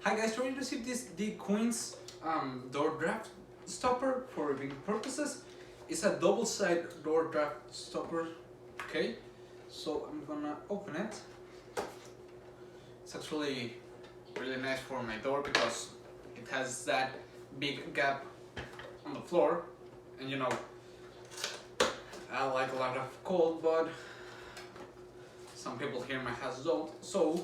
Hi guys, we received this DCUINS door draft stopper for reviewing purposes. It's a double side door draft stopper. Okay, so I'm gonna open it. It's actually really nice for my door because it has that big gap on the floor, and you know, I like a lot of cold, but some people here in my house don't, so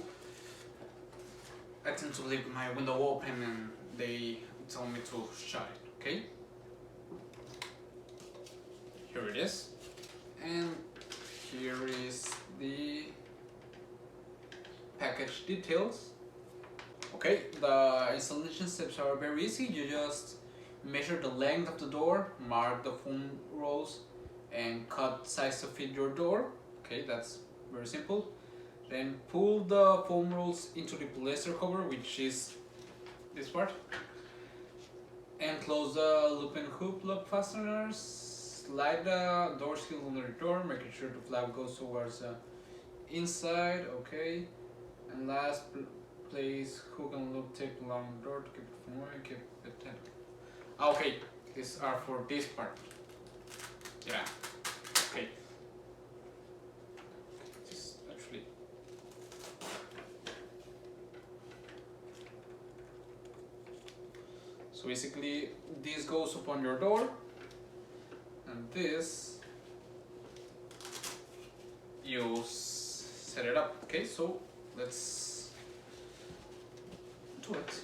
I tend to leave my window open and they tell me to shut it, okay? Here it is, and here is the package details. Okay, the installation steps are very easy. You just measure the length of the door, mark the foam rolls, and cut size to fit your door. Okay, that's very simple. Then pull the foam rolls into the polyester cover, which is this part, and close the loop and hoop lock fasteners. Slide the door seal under the door, making sure the flap goes towards the inside. Okay, and last, place hook and loop tape along the door to keep it from moving, keep it tight. Okay, these are for this part. Yeah. Okay. This actually. So basically, this goes upon your door, and this you set it up. Okay, so let's do it.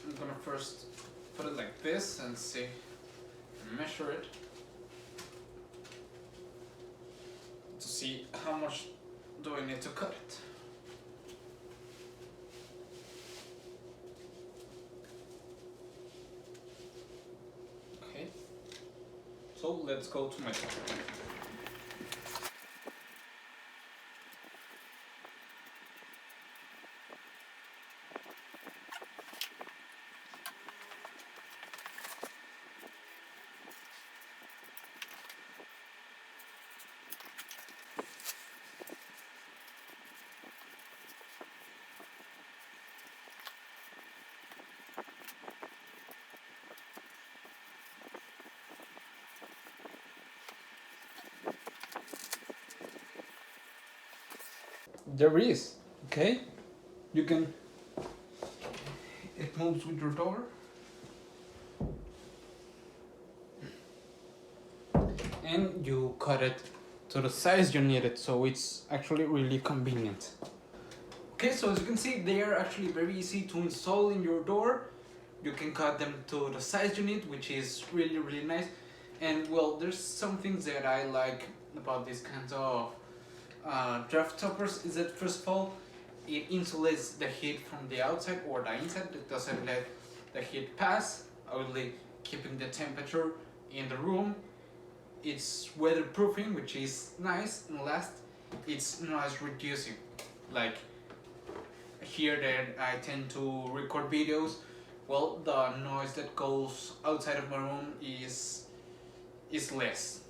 I'm gonna first put it like this and see, measure it to see how much do I need to cut it. Okay, so let's go to my door. There is, okay? You can, it moves with your door. And you cut it to the size you need it, so it's actually really convenient. Okay, so as you can see, they are actually very easy to install in your door. You can cut them to the size you need, which is really nice. And well, there's some things that I like about these kinds of draft stoppers is that first of all, it insulates the heat from the outside or the inside. It doesn't let the heat pass, obviously keeping the temperature in the room. It's weatherproofing, which is nice, and last, it's noise reducing. Like here that I tend to record videos, well, the noise that goes outside of my room is less.